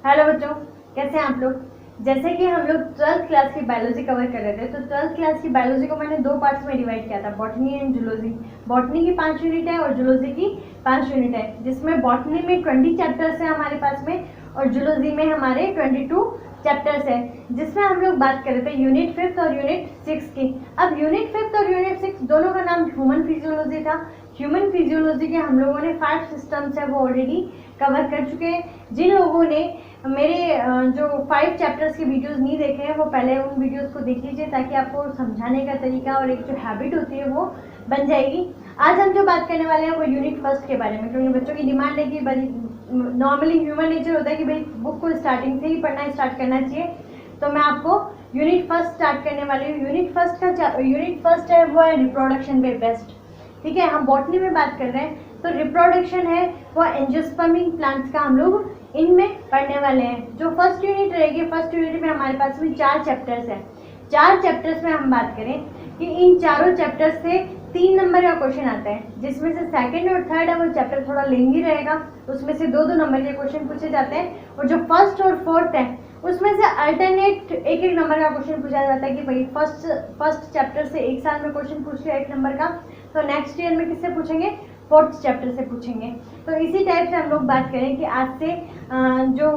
Hello बच्चों, कैसे हैं आप लोग। जैसे कि हम लोग 12th क्लास की बायोलॉजी कवर कर रहे थे, तो 12th क्लास की बायोलॉजी को मैंने दो पार्ट्स में डिवाइड किया था, बॉटनी एंड जूलॉजी। बॉटनी की 5 यूनिट है और जूलॉजी की 5 यूनिट है, जिसमें बॉटनी में 20 चैप्टर्स है हमारे पास में और जूलॉजी में हमारे 22 चैप्टर्स है, जिसमें हम लोग बात कर रहे थे यूनिट 5th और यूनिट 6 की। अब यूनिट 5th और यूनिट 6 दोनों का नाम ह्यूमन फिजियोलॉजी था। ह्यूमन फिजियोलॉजी के हम लोगों ने 5 सिस्टम्स है वो ऑलरेडी कवर कर चुके हैं। जिन लोगों ने मेरे जो 5 चैप्टर्स के वीडियोस नहीं देखे हैं वो पहले उन वीडियोस को देख लीजिए, ताकि आपको समझाने का तरीका और एक जो हैबिट होती है वो बन जाएगी। आज हम जो बात करने वाले हैं वो यूनिट 1 के बारे में, क्योंकि बच्चों की डिमांड है कि नॉर्मली ह्यूमन नेचर होता है कि भाई बुक को स्टार्टिंग से ही पढ़ना स्टार्ट करना चाहिए। तो मैं आपको यूनिट 1 स्टार्ट करने वाली हूँ। यूनिट फर्स्ट है वो है रिप्रोडक्शन पे बेस्ड। ठीक है, हम बॉटनी में बात कर रहे हैं, तो रिप्रोडक्शन है वो एंजियोस्पर्मिंग प्लांट्स का हम लोग इनमें पढ़ने वाले हैं। जो फर्स्ट यूनिट रहेगी, फर्स्ट यूनिट में हमारे पास में 4 चैप्टर्स हैं। 4 चैप्टर्स में हम बात करें कि इन चारों चैप्टर्स से 3 नंबर का क्वेश्चन आता है, जिसमें से सेकंड और थर्ड है वो चैप्टर थोड़ा लेंदी रहेगा, उसमें से 2-2 नंबर के क्वेश्चन पूछे जाते हैं। और जो फर्स्ट और फोर्थ है उसमें से अल्टरनेट एक नंबर का क्वेश्चन पूछा जाता है कि भाई फर्स्ट चैप्टर से एक साल में क्वेश्चन पूछ लिया 1 नंबर का, तो नेक्स्ट ईयर में किससे पूछेंगे, 4th चैप्टर से पूछेंगे। तो इसी टाइप से हम लोग बात करें कि आज से जो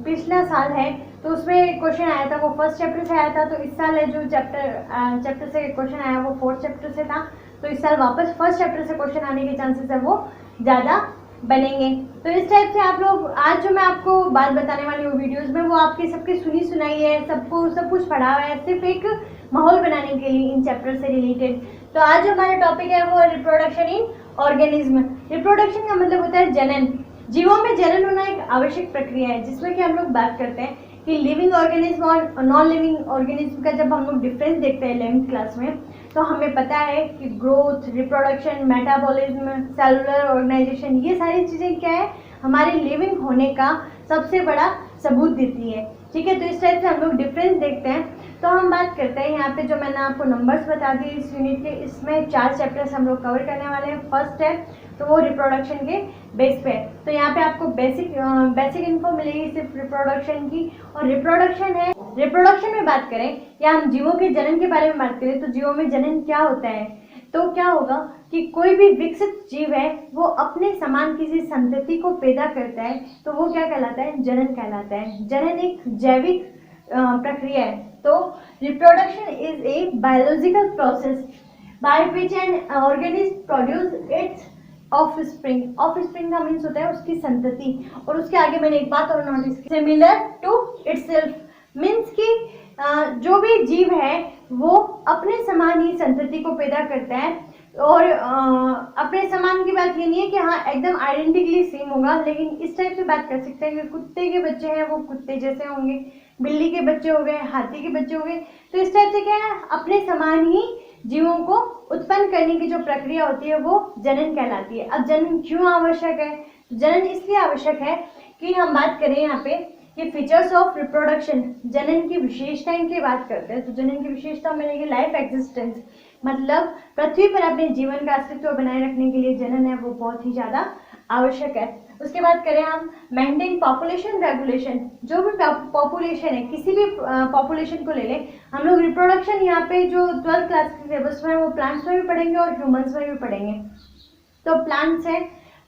पिछला साल है तो उसमें क्वेश्चन आया था वो फर्स्ट चैप्टर से आया था, तो इस साल है जो चैप्टर से क्वेश्चन आया वो 4th चैप्टर से था, तो इस साल वापस फर्स्ट चैप्टर से क्वेश्चन आने के चांसेस है वो ज़्यादा बनेंगे। तो इस टाइप से आप लोग आज जो मैं आपको बात बताने वाली हूँ वीडियोस में, वो आपकी सबकी सुनी सुनाई है, सबको सब कुछ पढ़ा हुआ है, सिर्फ एक माहौल बनाने के लिए इन चैप्टर से रिलेटेड। तो आज जो हमारा टॉपिक है वो रिप्रोडक्शन इन ऑर्गेनिज्म। रिप्रोडक्शन का मतलब होता है जनन। जीवों में जनन होना एक आवश्यक प्रक्रिया है, जिसमें कि हम लोग बात करते हैं कि लिविंग ऑर्गेनिज्म और नॉन लिविंग ऑर्गेनिज्म का जब हम लोग डिफरेंस देखते हैं 11th क्लास में, तो हमें पता है कि growth, reproduction, metabolism, cellular organisation, ये सारी चीज़ें क्या है, हमारे लिविंग होने का सबसे बड़ा सबूत देती है। ठीक है, तो इस टाइप से हम लोग डिफरेंस देखते हैं। तो हम बात करते हैं यहाँ पे, जो मैंने आपको नंबर्स बता दिए इस यूनिट के, इसमें 4 चैप्टर्स हम लोग कवर करने वाले हैं। फर्स्ट है तो वो रिप्रोडक्शन के बेस पे है, तो यहाँ पे आपको बेसिक इन्फो मिलेगी सिर्फ रिप्रोडक्शन की। और रिप्रोडक्शन में बात करें या हम जीवों के जनन के बारे में बात करें, तो जीवों में जनन क्या होता है, तो क्या होगा कि कोई भी विकसित जीव है वो अपने समान किसी संतति को पैदा करता है, तो वो क्या कहलाता है, जनन कहलाता है। जनन एक जैविक प्रक्रिया है। तो reproduction is a biological process by which an organism produce it's offspring. Offspring का मीन्स होता है उसकी संतति। और उसके आगे मैंने एक बात और नोटिस की, सिमिलर टू इटसेल्फ, मीन्स कि जो भी जीव है वो अपने समान ही संतति को पैदा करता है। और अपने समान की बात ये नहीं है कि हाँ एकदम आइडेंटिकली सेम होगा, लेकिन इस टाइप से बात कर सकते हैं कि कुत्ते के बच्चे हैं वो कुत्ते जैसे होंगे, बिल्ली के बच्चे हो गए हाथी के बच्चे हो गए। तो इस टाइप से क्या है, अपने समान ही जीवों को उत्पन्न करने की जो प्रक्रिया होती है वो जनन कहलाती है। अब जनन क्यों आवश्यक है, जनन इसलिए आवश्यक है कि हम बात करें यहाँ पे कि फीचर्स ऑफ रिप्रोडक्शन, जनन की विशेषताएं की बात करते हैं। तो जनन की विशेषता मैंने कि लाइफ एग्जिस्टेंस, मतलब पृथ्वी पर अपने जीवन का अस्तित्व बनाए रखने के लिए जनन है वो बहुत ही ज्यादा आवश्यक है। उसके बाद करें हम मेंटेन पॉपुलेशन रेगुलेशन, जो भी पॉपुलेशन है किसी भी पॉपुलेशन को ले लें, हम लोग रिप्रोडक्शन यहाँ पे जो 12th क्लास के सिलेबस में वो प्लांट्स में भी पढ़ेंगे और ह्यूमंस में भी पढ़ेंगे। तो प्लांट्स है,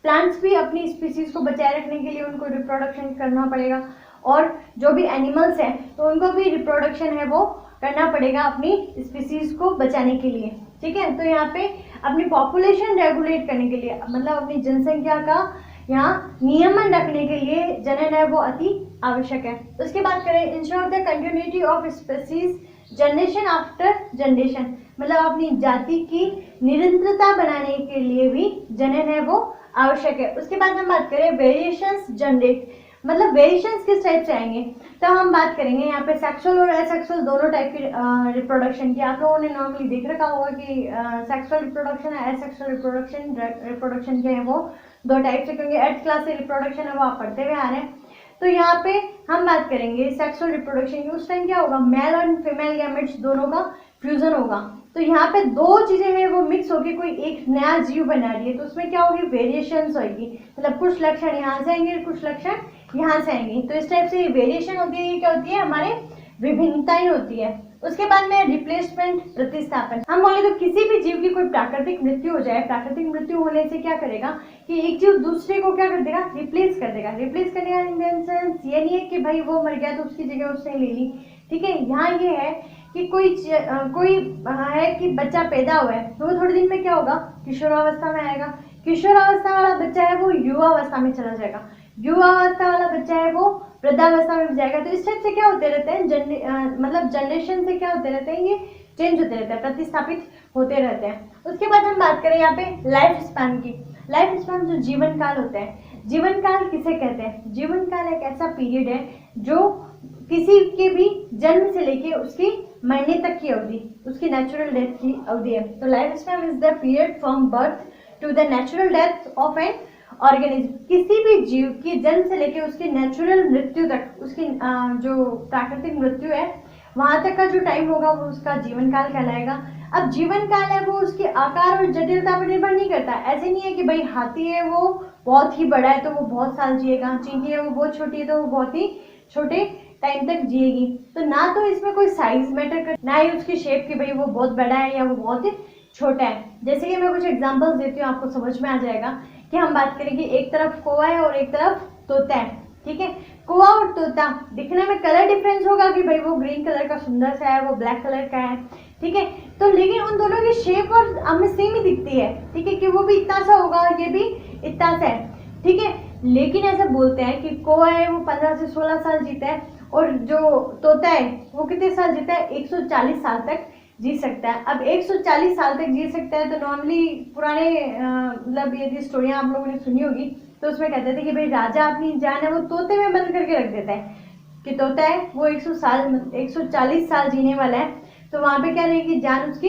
प्लांट्स भी अपनी स्पीसीज को बचाए रखने के लिए उनको रिप्रोडक्शन करना पड़ेगा, और जो भी एनिमल्स हैं तो उनको भी रिप्रोडक्शन है वो करना पड़ेगा अपनी स्पीसीज को बचाने के लिए। ठीक है, तो यहाँ पे अपनी पॉपुलेशन रेगुलेट करने के लिए, मतलब अपनी जनसंख्या का यहाँ नियमन रखने के लिए जनन है वो अति आवश्यक है। उसके बाद करें ensure the continuity of species generation after generation, मतलब अपनी जाति की निरंतरता बनाने के लिए भी जनन है वो आवश्यक है। उसके बाद हम बात करें वेरिएशंस जनरेट, मतलब वेरिएशंस किस टाइप से आएंगे, तो हम बात करेंगे यहाँ पे सेक्सुअल और एसेक्सुअल दोनों टाइप की रिप्रोडक्शन की। आप लोगों ने नॉर्मली देख रखा होगा कि सेक्सुअल रिप्रोडक्शन है, एसेक्सुअल रिप्रोडक्शन जो है वो 2 टाइप से, क्योंकि 8th क्लास से रिप्रोडक्शन है वो आप पढ़ते हुए आ रहे हैं। तो यहाँ पे हम बात करेंगे सेक्सुअल रिप्रोडक्शन की। उस टाइम क्या होगा, मेल और फीमेल गैमेट्स दोनों का फ्यूजन होगा। तो यहाँ पे 2 चीजें हैं वो मिक्स होकर कोई एक नया जीव बना रही है, तो उसमें क्या होगी, वेरिएशंस होगी, मतलब कुछ लक्षण यहाँ से आएंगे कुछ लक्षण यहाँ से आएंगी। तो इस टाइप से वेरिएशन होती है, ये क्या होती है, हमारे विभिन्नताएं होती है। उसके बाद में रिप्लेसमेंट, प्रतिस्थापन। हम बोले तो किसी भी जीव की कोई प्राकृतिक मृत्यु हो जाए, प्राकृतिक मृत्यु होने से क्या करेगा कि एक जीव दूसरे को क्या कर देगा, रिप्लेस कर देगा। रिप्लेस करने का इन द सेंस ये नहीं है कि भाई वो मर गया तो उसकी जगह उसने ले ली, ठीक है। यहाँ ये है कि कोई है कि बच्चा पैदा हुआ है तो वो थोड़े दिन में क्या होगा, किशोरावस्था में आएगा। किशोरावस्था वाला बच्चा है वो युवावस्था में चला जाएगा, युवावस्था वाला बच्चा है वो वृद्धावस्था में जाएगा। तो इस टाइप से क्या होते रहते हैं, मतलब जनरेशन से क्या होते रहते हैं, ये चेंज होते रहते हैं, प्रतिस्थापित होते रहते हैं। उसके बाद हम बात करें यहाँ पे लाइफ स्पैन की। लाइफ स्पैन जो जीवन काल होता है, जीवन काल किसे कहते हैं, जीवन काल एक ऐसा पीरियड है जो किसी के भी जन्म से लेके उसकी मरने तक की अवधि, उसकी नेचुरल डेथ की अवधि है। तो life span is the period from birth to the natural death of an organism. किसी भी जीव की जन्म से लेके उसकी नेचुरल मृत्यु तक, उसकी जो प्राकृतिक मृत्यु है वहां तक का जो टाइम होगा वो उसका जीवन काल कहलाएगा। अब जीवन काल है वो उसके आकार और जटिलता पर निर्भर नहीं करता। ऐसे नहीं है कि भाई हाथी है वो बहुत ही बड़ा है तो वो बहुत साल जिएगा, चींटी है वो बहुत छोटी है तो वो बहुत ही छोटे टाइम तक जिएगी। तो ना तो इसमें कोई साइज मैटर कर, ना ही उसकी शेप की भाई वो बहुत बड़ा है या वो बहुत छोटा है। जैसे कि मैं कुछ एग्जांपल्स देती हूँ, आपको समझ में आ जाएगा कि हम बात करें कि एक तरफ कौवा है और एक तरफ तोता है, ठीक है। कौवा और तोता दिखने में कलर डिफरेंस होगा कि भाई वो ग्रीन कलर का सुंदर सा है, वो ब्लैक कलर का है, ठीक है। तो लेकिन उन दोनों की शेप और हमें सेम ही दिखती है, ठीक है, कि वो भी इतना सा होगा और ये भी इतना सा है, ठीक है। लेकिन ऐसा बोलते हैं कि कौवा है वो 15 से 16 साल जीता है और जो तोता है वो कितने साल जीता है, 140 साल तक जी सकता है। अब 140 साल तक जी सकता है तो नॉर्मली पुराने मतलब यदि स्टोरियाँ आप लोगों ने सुनी होगी तो उसमें कहते थे कि भाई राजा अपनी जान है वो तोते में बंद करके रख देता है, कि तोता है वो 140 साल जीने वाला है, तो वहाँ पे क्या रहेगी, जान उसकी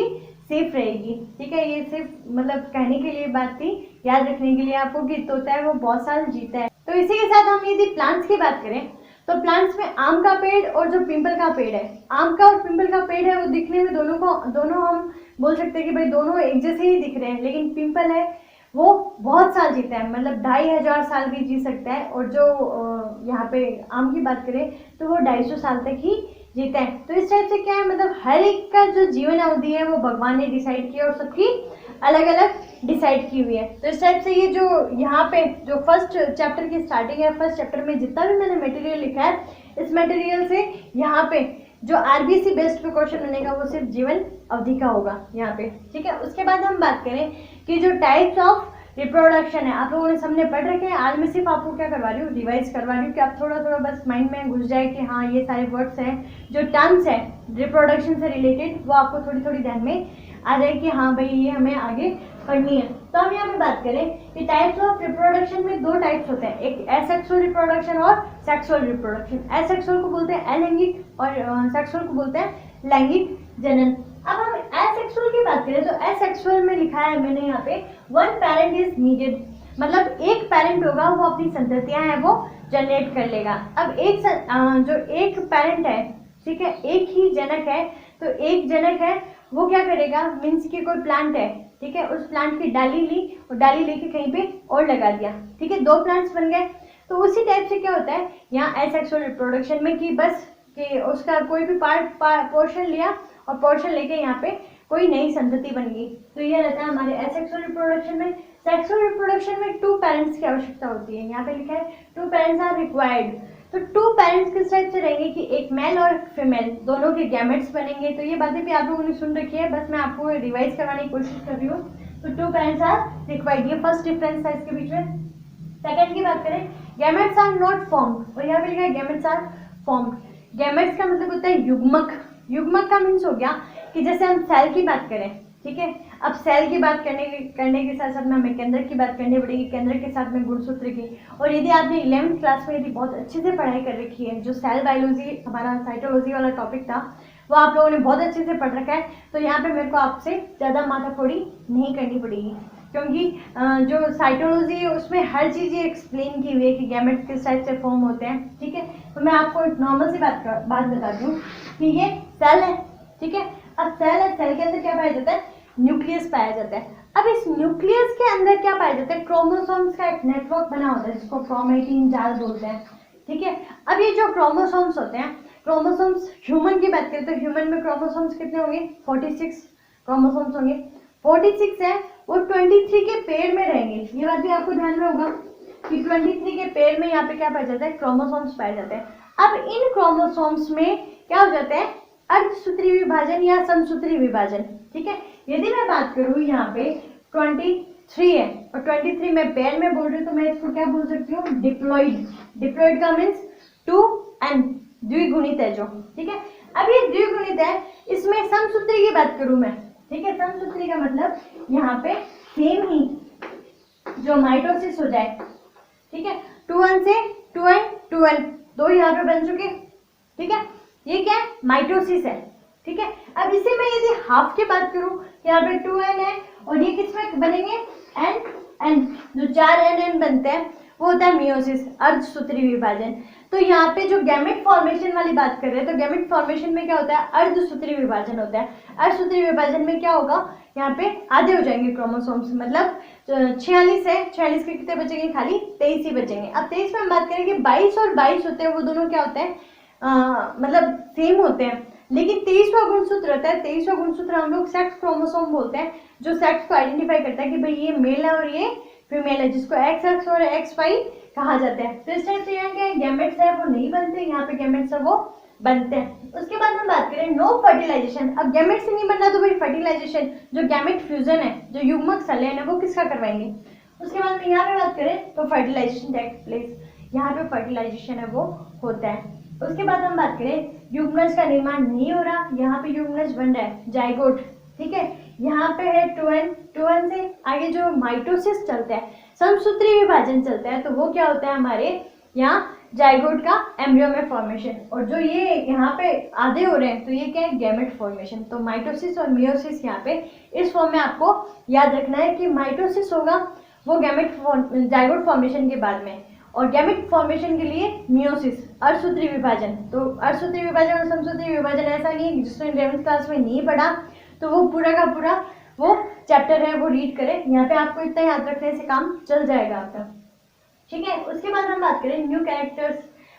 सेफ रहेगी, ठीक है। ये सिर्फ मतलब कहने के लिए बात थी, याद रखने के लिए आपको कि तोता है वो बहुत साल जीता है। तो इसी के साथ हम यदि प्लांट्स की बात करें तो प्लांट्स में आम का पेड़ और जो पिंपल का पेड़ है, आम का और पिंपल का पेड़ है वो दिखने में दोनों हम बोल सकते हैं कि भाई दोनों एक जैसे ही दिख रहे हैं, लेकिन पिंपल है वो बहुत साल जीता है, मतलब 2500 साल भी जी सकता है। और जो यहाँ पे आम की बात करें तो वो 250 साल तक ही जीता है। तो इस टाइप से क्या है, मतलब हर एक का जो जीवन अवधि है वो भगवान ने डिसाइड किया और सबकी अलग अलग डिसाइड की हुई है। तो इस टाइप से ये जो यहाँ पे जो फर्स्ट चैप्टर की स्टार्टिंग है, फर्स्ट चैप्टर में जितना भी मैंने मटेरियल लिखा है, इस मटेरियल से यहाँ पे जो आरबीसी बेस्ड पे क्वेश्चन बनेगा वो सिर्फ जीवन अवधि का होगा यहाँ पे, ठीक है। उसके बाद हम बात करें कि जो टाइप्स ऑफ रिप्रोडक्शन है, आप लोगों ने सामने पढ़ रखे हैं, आज मैं सिर्फ आपको क्या करवा रही हूँ, रिवाइज करवा रही हूँ कि आप थोड़ा थोड़ा बस माइंड में घुस जाए कि हाँ ये सारे वर्ड्स हैं, जो टर्म्स है रिप्रोडक्शन से रिलेटेड वो आपको थोड़ी थोड़ी ध्यान में आ जाए कि हाँ भाई ये हमें आगे पढ़नी है। तो हम यहाँ पे बात करें कि टाइप्स ऑफ रिप्रोडक्शन में दो टाइप्स होते हैं, एक एसेक्सुअल रिप्रोडक्शन और सेक्सुअल रिप्रोडक्शन। एसेक्सुअल को बोलते हैं अलैंगिक और सेक्सुअल को बोलते हैं लैंगिक जनन। अब हम एसेक्सुअल की बात करें तो एसेक्सुअल में लिखा है मैंने यहाँ पे वन पेरेंट इज नीडेड, मतलब एक पेरेंट होगा वो अपनी संततियां हैं वो जनरेट कर लेगा। अब जो एक पेरेंट है, ठीक है, एक ही जनक है, तो एक जनक है वो क्या करेगा, मीन्स की कोई प्लांट है, ठीक है, उस प्लांट की डाली ली और डाली लेके कहीं पे और लगा दिया, ठीक है, दो प्लांट्स बन गए। तो उसी टाइप से क्या होता है यहाँ एसेक्सुअल रिप्रोडक्शन में कि बस कि उसका कोई भी पोर्शन लिया और पोर्शन लेके यहाँ पे कोई नई संतति बन गई। तो ये रहता है हमारे एसेक्सुअल रिप्रोडक्शन में। सेक्सुअल रिप्रोडक्शन में 2 पेरेंट्स की आवश्यकता होती है, यहाँ पे लिखा है 2 पेरेंट्स आर रिक्वायर्ड। तो 2 पेरेंट्स किस टाइप से रहेंगे कि एक मेल और फीमेल दोनों के गैमेट्स बनेंगे। तो ये बातें भी आप लोगों ने सुन रखी है, बस मैं आपको रिवाइज करवाने की कोशिश कर रही हूँ। तो 2 पेरेंट्स आर रिक्वायर्ड, ये फर्स्ट डिफरेंस था इसके बीच में। सेकेंड की बात करें, गैमेट्स आर नॉट फॉर्म्ड, और यहाँ पे लिखा है गैमेट्स आर फॉर्म्ड। गैमेट्स का मतलब होता है युग्मक। युग्मक का मीन्स हो गया कि जैसे हम सेल की बात करें, ठीक है, अब सेल की बात करने के साथ साथ में हमें केंद्र की बात करनी पड़ेगी, केंद्र के साथ में गुणसूत्र की। और यदि आपने 11th क्लास में यदि बहुत अच्छे से पढ़ाई कर रखी है, जो सेल बायोलॉजी हमारा साइटोलॉजी वाला टॉपिक था वो आप लोगों ने बहुत अच्छे से पढ़ रखा है, तो यहाँ पे मेरे को आपसे ज़्यादा माथाफोड़ी नहीं करनी पड़ेगी, क्योंकि जो साइटोलॉजी है उसमें हर चीज़ ये एक्सप्लेन की हुई है कि गैमेट्स किस टाइप से फॉर्म होते हैं, ठीक है। तो मैं आपको एक नॉर्मल सी बात बताती हूँ कि ये सेल है, ठीक है। अब सेल है, सेल के अंदर क्या पाया जाता है, न्यूक्लियस पाया जाता है। अब इस न्यूक्लियस के अंदर क्या पाया जाता है, क्रोमोसोम्स का एक नेटवर्क बना होता है जिसको क्रोमेटिन जाल बोलते हैं, ठीक है। अब ये जो क्रोमोसोम्स होते हैं, क्रोमोसोम्स ह्यूमन की बात करें तो ह्यूमन में क्रोमोसोम्स कितने होंगे, 46 क्रोमोसोम्स होंगे। 46 है वो 23 के पेयर में रहेंगे, ये बात भी आपको ध्यान में होगा कि 23 के पेयर में यहाँ पे क्या पाया जाता है, क्रोमोसोम्स पाए जाते हैं। अब इन क्रोमोसोम्स में क्या हो जाता है, अर्धसूत्री विभाजन या समसूत्री विभाजन। ठीक है, यदि मैं बात करूँ यहाँ पे 23 है और 23 में पेयर में बोल रही हूँ तो मैं इसको क्या बोल सकती हूँ, डिप्लॉइड। डिप्लॉइड का मीन्स 2n, द्विगुणित है जो। ठीक है, अब ये द्विगुणित है, इसमें समसूत्री की बात करूँ मैं, ठीक है, समसूत्री का मतलब यहाँ पे सेम ही जो माइटोसिस हो जाए, ठीक है, 2n से 2n 2n दो यहाँ पे बन चुके। ठीक है, ये क्या है, माइटोसिस है। ठीक है, अब इसे मैं यदि हाफ की बात करूं, यहाँ पे 2n है और ये किसमें बनेंगे, n, जो 4n बनते हैं वो होता है मियोसिस, अर्धसूत्री विभाजन। तो यहाँ पे जो गैमेट फॉर्मेशन वाली बात कर रहे हैं, तो गैमेट फॉर्मेशन में क्या होता है, अर्धसूत्री विभाजन होता है। अर्धसूत्री विभाजन में क्या होगा, यहाँ पे आधे हो जाएंगे क्रोमोसोम्स, मतलब 46 है, 46 के कितने बचेंगे, खाली 23 ही बचेंगे। अब 23 में हम बात करें कि 22 और 22 होते हैं, वो दोनों क्या होते हैं, मतलब सेम होते हैं, लेकिन 23वां गुणसूत्र होता है। 23वां गुणसूत्र हम लोग सेक्स क्रोमोसोम बोलते हैं, जो सेक्स को आइडेंटिफाई करता है कि भाई ये मेल है और ये फीमेल है, जिसको XX और XY कहा जाता है। तो इस टाइप से यहाँ के गैमेट्स है वो नहीं बनते, यहाँ पे गैमेट्स है वो बनते हैं। उसके बाद हम बात करें नो फर्टिलाइजेशन। अब गैमेट से नहीं बनना तो भाई फर्टिलाइजेशन, जो गैमेट फ्यूजन है, जो युग्मक संलयन है, वो किसका करवाएंगे। उसके बाद में यहाँ पे बात करें तो फर्टिलाइजेशन टेक प्लेस, यहाँ पे फर्टिलाइजेशन है वो होता है। उसके बाद हम बात करें युग्मनज का निर्माण नहीं हो रहा, यहाँ पे युग्मनज बन रहा है, जाइगोट। ठीक है, यहाँ पे है 2n से आगे जो माइटोसिस चलता है, समसूत्री विभाजन चलता है, तो वो क्या होता है हमारे यहाँ जाइगोट का एम्ब्रियो में फॉर्मेशन। और जो ये यहाँ पे आधे हो रहे हैं तो ये क्या है, गैमेट फॉर्मेशन। तो माइटोसिस और मियोसिस यहाँ पे इस फॉर्म में आपको याद रखना है कि माइटोसिस होगा वो गैमेट जाइगोट फॉर्मेशन के बाद में, और गैमेट फॉर्मेशन के लिए मियोसिस, अर्धसूत्री विभाजन। तो अर्धसूत्री विभाजन और समसूत्री विभाजन ऐसा नहीं है जिसने 11th क्लास में नहीं पढ़ा तो वो पूरा का पूरा वो चैप्टर है वो रीड करें, यहाँ पे आपको इतना याद रखने से काम चल जाएगा आपका। ठीक है, उसके बाद हम बात करें न्यू कैरेक्टर्स।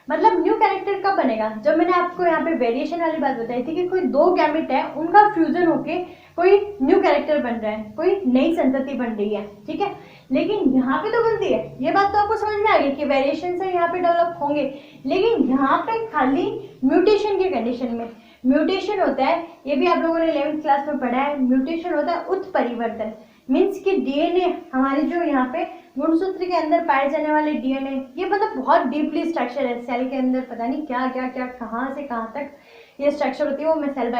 मतलब न्यू कैरेक्टर कब बनेगा, जब मैंने आपको यहाँ पे वेरिएशन वाली बात बताई थी कि कोई दो गैमेट है उनका फ्यूजन होके कोई न्यू कैरेक्टर बन रहा है, कोई नई संतति बन रही है। ठीक है, लेकिन यहाँ पे तो बनती है, ये बात तो आपको समझ में आ गई कि वेरिएशन से यहाँ पे डेवलप होंगे, लेकिन यहाँ पे खाली म्यूटेशन के कंडीशन में। म्यूटेशन होता है, ये भी आप लोगों ने 11th क्लास में पढ़ा है, म्यूटेशन होता है उत्परिवर्तन। मीन्स कि डीएनए हमारे जो यहाँ पे गुणसूत्र के अंदर पाए जाने वाले डीएनए, ये मतलब बहुत डीपली स्ट्रक्चर है सेल के अंदर, पता नहीं क्या क्या क्या कहाँ से कहाँ तक ये स्ट्रक्चर होती है, वो मैं सेल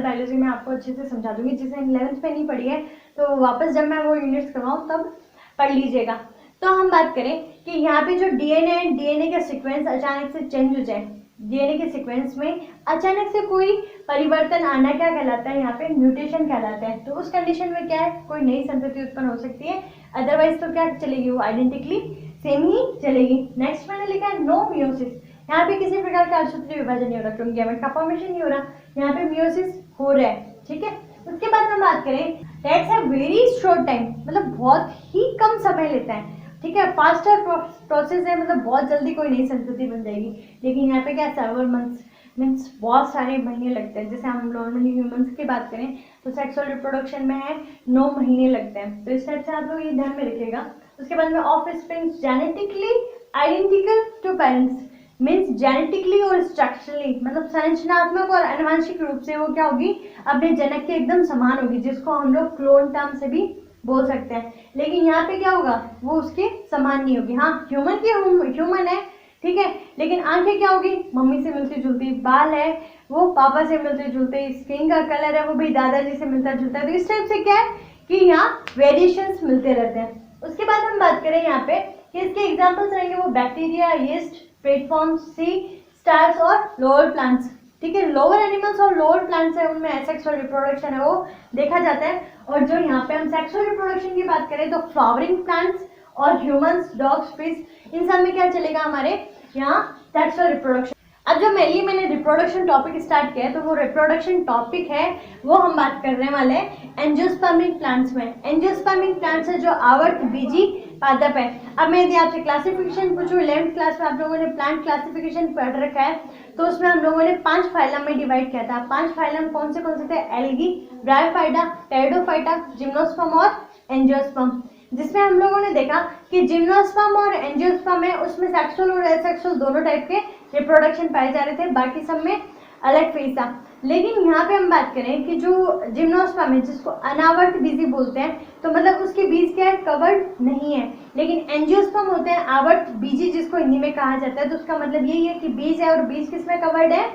बायोलॉजी में आपको अच्छे से समझा दूंगी। जिसे 11th में नहीं पढ़ी है तो वापस जब मैं वो यूनिट्स करवाऊँ तब पढ़ लीजिएगा। तो हम बात करें कि यहाँ पे जो डीएनए का सीक्वेंस अचानक से चेंज हो जाए, डीएनए के सीक्वेंस में अचानक से कोई परिवर्तन आना क्या कहलाता है, यहाँ पे म्यूटेशन कहलाता है। तो उस कंडीशन में क्या है, कोई नई संतति उत्पन्न हो सकती है, अदरवाइज तो क्या चलेगी, वो आइडेंटिकली सेम ही चलेगी। नेक्स्ट मैंने लिखा है नो मियोसिस। यहाँ पे किसी प्रकार का अर्धसूत्री विभाजन नहीं हो रहा क्योंकि गैमेट का फॉर्मेशन नहीं हो रहा, यहाँ पे मियोसिस हो रहा है। ठीक है, उसके बाद हम बात करें that's a very short time, मतलब बहुत ही कम समय लेता है। ठीक है, फास्टर प्रोसेस है, मतलब बहुत जल्दी कोई नई संतति बन जाएगी। लेकिन यहाँ पे क्या, सेवरल मंथ्स मीन्स बहुत सारे महीने लगते हैं। जैसे हम नॉर्मली ह्यूमंस की बात करें तो सेक्सुअल रिप्रोडक्शन में है 9 महीने लगते हैं। तो इस टाइप से आप लोग ये ध्यान में रखिएगा। उसके बाद में offsprings genetically identical to parents, means genetically और स्ट्रक्चरली, मतलब संरचनात्मक और आनुवंशिक रूप से वो क्या होगी, अपने जनक के एकदम समान होगी, जिसको हम लोग क्लोन टर्म से भी बोल सकते हैं। लेकिन यहाँ पे क्या होगा, वो उसके समान नहीं होगी। हाँ, ह्यूमन है, ठीक है, लेकिन आंखें क्या होगी, मम्मी से मिलती जुलती, बाल है वो पापा से मिलते जुलते, स्किन का कलर है वो भी दादाजी से मिलता जुलता है। तो इस टाइप से क्या है कि यहाँ वेरिएशंस मिलते रहते हैं। उसके बाद हम बात करें यहाँ पे कि इसके एग्जाम्पल्स रहेंगे वो बैक्टीरिया, यीस्ट, प्लेटफॉर्म, सी स्टार्स और लोअर प्लांट्स। ठीक है, लोअर एनिमल्स और लोअर प्लांट्स है उनमें सेक्सुअल रिप्रोडक्शन है वो देखा जाता है। और जो यहाँ पे हम सेक्सुअल रिप्रोडक्शन की बात करें तो फ्लावरिंग प्लांट्स और ह्यूमंस, डॉग्स, फिश, इन सब में क्या चलेगा हमारे यहाँ सेक्सुअल रिप्रोडक्शन। अब जो मेनली मैंने रिप्रोडक्शन टॉपिक स्टार्ट किया है, तो वो रिप्रोडक्शन टॉपिक है वो हम बात करने वाले हैं एंजियोस्पर्मिक प्लांट्स में। एंजियोस्पर्मिक प्लांट्स है जो आवर्त बीजी पादप है। अब मैं यदि आपसे क्लासिफिकेशन पूछूं, 11th क्लास में आप लोगों ने प्लांट क्लासिफिकेशन पढ़ रखा है, तो उसमें हम लोगों ने 5 फाइलम में डिवाइड किया था। 5 फाइलम कौन से थे? एल्गी, ब्रायोफाइटा, टेरिडोफाइटा, जिम्नोस्पर्म और एंजियोस्पर्म। जिसमें हम लोगों ने देखा कि जिम्नोस्पर्म और एंजियोस्पर्म है उसमें सेक्सुअल और एसेक्सुअल दोनों टाइप के रिप्रोडक्शन पाए जा रहे थे, बाकी सब में अलग फेज था। लेकिन यहाँ पे हम बात करें कि जो जिम्नोस्पर्म है जिसको अनावर्त बीजी बोलते हैं, तो मतलब उसके बीज क्या है? कवर्ड नहीं है। लेकिन एंजियोस्पर्म होते हैं आवर्त बीजी, जिसको हिंदी में कहा जाता है। तो उसका मतलब यही है कि बीज है और बीज किस में कवर्ड है?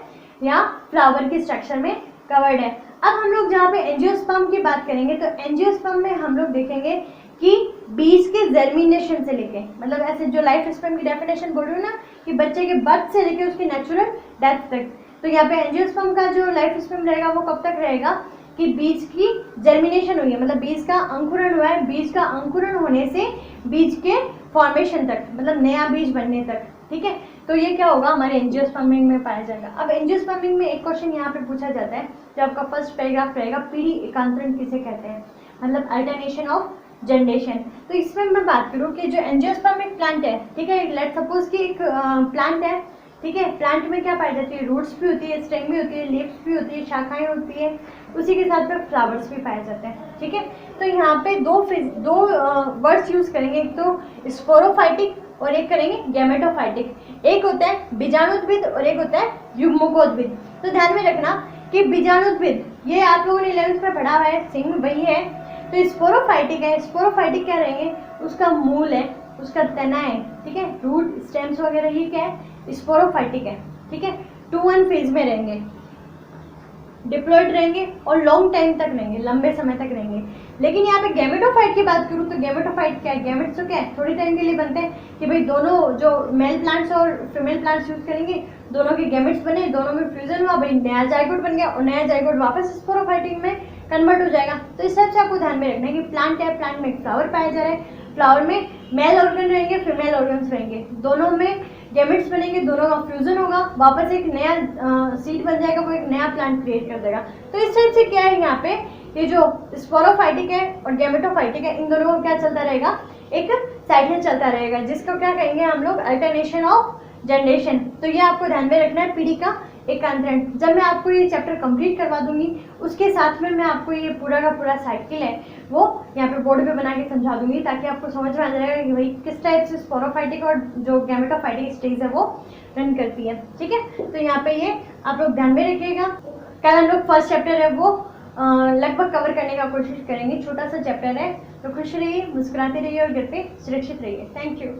या फ्लावर की स्ट्रक्चर में कवर्ड है। अब हम लोग जहाँ पे एंजियोस्पर्म की बात करेंगे, तो एंजियोस्पर्म में हम लोग देखेंगे कि बीज के जर्मिनेशन से लेके, मतलब ऐसे जो लाइफ स्पर्म की डेफिनेशन बोल रही हूँ ना कि बच्चे के बर्थ से लेके उसकी नेचुरल डेथ तक, तो यहाँ पे एंजियोस्पर्म का जो लाइफ स्पर्म रहेगा वो कब तक रहेगा कि बीज की जर्मिनेशन हुई है, मतलब बीज का अंकुरण हुआ है, बीज का अंकुरण होने से बीज के फॉर्मेशन तक, मतलब नया बीज बनने तक। ठीक है, तो ये क्या होगा? हमारे एंजियोस्पर्मिंग में पाया जाएगा। अब एंजियोस्पर्मिंग में एक क्वेश्चन यहाँ पे पूछा जाता है, जो आपका फर्स्ट पैराग्राफ रहेगा, पीढ़ी एकांतरण किसे कहते हैं, मतलब अल्टरनेशन ऑफ जनरेशन। तो इसमें मैं बात करूँ कि जो एंजियोस्पर्म एक प्लांट है, ठीक है, लेट सपोज कि एक प्लांट है, ठीक है, प्लांट में क्या पाई जाती है? रूट्स भी होती है, स्टेम भी होती है, लीव्स भी होती है, शाखाएं होती है, उसी के साथ में फ्लावर्स भी पाए जाते हैं। ठीक है, तो यहाँ पे दो वर्ड्स यूज करेंगे, एक तो स्पोरोफाइटिक और एक करेंगे गैमेटोफाइटिक। एक होता है बीजाणुद्भिद और एक होता है युग्मकोद्भिद। तो ध्यान में रखना कि बीजाणुद्भिद ये आप लोगों ने 11th में पढ़ा हुआ है, सेम वही है। तो स्पोरोफाइटिक है, स्पोरोफाइटिक क्या रहेंगे? उसका मूल है, उसका तना है, ठीक है, रूट स्टेम्स वगैरह, ये क्या है? स्पोरोफाइटिक है। ठीक है, 2-1 फेज में रहेंगे, डिप्लॉयड रहेंगे और लॉन्ग टाइम तक रहेंगे, लंबे समय तक रहेंगे। लेकिन यहाँ पे गैमेटोफाइट की बात करूँ तो गैमेटोफाइट क्या है? गैमेट्स तो क्या है? थोड़ी टाइम के लिए बनते हैं कि भाई दोनों जो मेल प्लांट्स और फीमेल प्लांट्स यूज करेंगे, दोनों के गैमेट्स बने, दोनों में फ्यूजन हुआ, भाई नया जाइगोट बन गया और नया जाइगोट वापस स्पोरोफाइटिक में कन्वर्ट हो जाएगा। तो इस टाइप से आपको ध्यान में रखना है कि प्लांट है, प्लांट में एक फ्लावर पाया जा रहा है, फ्लावर में मेल ऑर्गन रहेंगे, फीमेल ऑर्गन्स रहेंगे, दोनों में गैमेट्स बनेंगे, दोनों का फ्यूजन होगा, वापस एक नया सीड बन जाएगा, वो एक नया प्लांट क्रिएट कर देगा। तो इस टाइप से क्या है यहाँ पे, ये जो स्पोरोफाइटिक है और गैमेटोफाइटिक है, इन दोनों को क्या चलता रहेगा? एक साइकिल चलता रहेगा, जिसको क्या कहेंगे हम लोग? Alternation of generation. तो ये आपको ध्यान में रखना है, पीढ़ी का एकांतरण। जब मैं आपको ये चैप्टर कंप्लीट करवा दूंगी, उसके साथ में मैं आपको ये पूरा का पूरा साइकिल है वो यहाँ पे बोर्ड पे बना के समझा दूंगी, ताकि आपको समझ में आ जाएगा कि भाई किस टाइप से स्पोरोफाइटिक और जो गैमेटोफाइटिक स्टेज है वो रन करती है। ठीक है, तो यहाँ पे ये आप लोग ध्यान में रखिएगा। कल हम लोग फर्स्ट चैप्टर है वो लगभग कवर करने का कोशिश करेंगे, छोटा सा चैप्टर है। तो खुश रहिए, मुस्कुराते रहिए और घर पे सुरक्षित रहिए। Thank you.